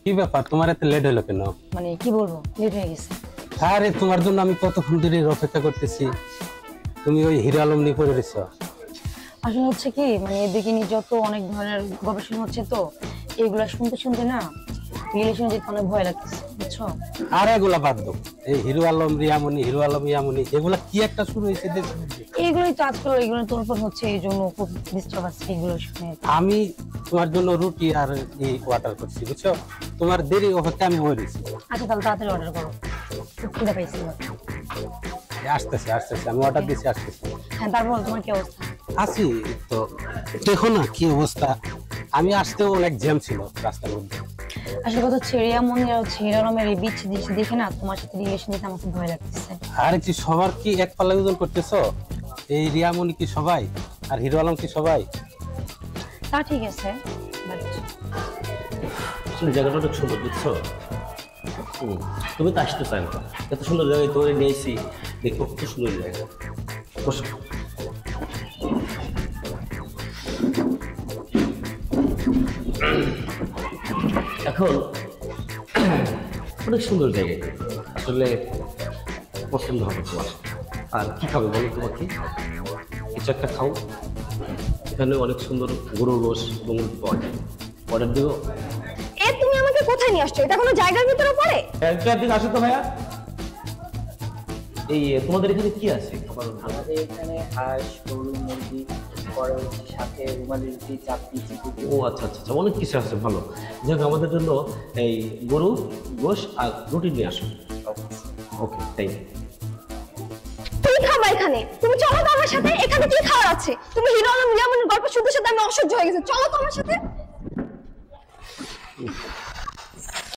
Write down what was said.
কি ব্যাপার, তোমার এত লেট হলো কেন? মানে কি বলবো, লেট হয়ে গেছে। আরে তোমার জন্য আমি কতক্ষণ ধরে অপেক্ষা করতেছি, তুমি ওই হিরো আলম নিয়ে পড়ে রয়েছো। আসলে হচ্ছে কি, মানে এদিকে নিয়ে যত অনেক ধরনের গবেষণা হচ্ছে, তো এগুলা শুনতে শুনতে না রিলেশন যেতে অনেক ভয় লাগতেছে, বুঝছো? আর এগুলা বাদ দাও, এই হিরো আলম রিয়ামণি, হিরো আলম ইয়ামণি, এগুলা কি একটা শুরু হয়েছে দেশে? এইগুলোই তো আজকাল এগুলো তোলপাড় হচ্ছে, এই জন্য খুব ডিস্টার্ব আছে এগুলো শুনে। আমি তোমার জন্য রুটি আর অর্ডার করছি, বুঝছো? তোমার দেরি অপেক্ষা আমি মরেছি। আচ্ছা তাহলে তাড়াতাড়ি অর্ডার করো, খুব খিদে পাইছি এবার। আসতেছে আসতেছে, আমি অর্ডার দিচ্ছি, আসতেছে। হ্যাঁ, তারপর তোমার কি অবস্থা? আছি তো, দেখো না কি অবস্থা। আমি আসতেও অনেক জ্যাম ছিল রাস্তার মধ্যে। আসলে কথা হচ্ছে, রিয়া মনির আর হচ্ছে হিরো আলমের এই বিচ্ছেদ দৃশ্য দেখে না তোমার সাথে রিলেশন নিতে আমার খুব ভয় লাগতেছে। আর কি সবার কি এক পাল্লা ওজন করতেছো? এই রিয়ামণি কি সবাই, আর হিরো আলম কি সবাই? তা ঠিক আছে, but আসলে জায়গাটা অনেক সুন্দর, বুঝছো? তুমি তো আসতে চাই না, এত সুন্দর জায়গায় তোমাকে নিয়েছি, দেখো কত সুন্দর জায়গা। বসো। এখন অনেক সুন্দর জায়গা, আসলে পছন্দ হবে তোমার। আর কি খাবে বলো, তোমাকে কিছু একটা খাও। এখানে অনেক সুন্দর গরুর গোশ এবং পাওয়া যায়, অর্ডার দেবো। এ তুমি আমাকে কোথায় নিয়ে আসছো? এটা কোনো জায়গার ভিতরে পড়ে? একদিন আসো তো ভাইয়া। এই তোমাদের এখানে কি আছে খাবার? আমাদের এখানে হাঁস, গরু, মুরগি, পরে হচ্ছে সাথে রুমালি রুটি, চাপটি, চিকুটি। ও আচ্ছা আচ্ছা আচ্ছা, অনেক কিছু আছে, ভালো। যাক, আমাদের জন্য এই গরু গোশ আর রুটি নিয়ে আসো। ওকে, থ্যাংক ইউ। তুমি খাবা এখানে? তুমি চলো তো আমার সাথে, এখানে কি খাওয়ার আছে? তুমি হিরো আলম রিয়ামনির গল্প শুনতে শুনতে আমি অসহ্য হয়ে গেছে, চলো তো আমার সাথে।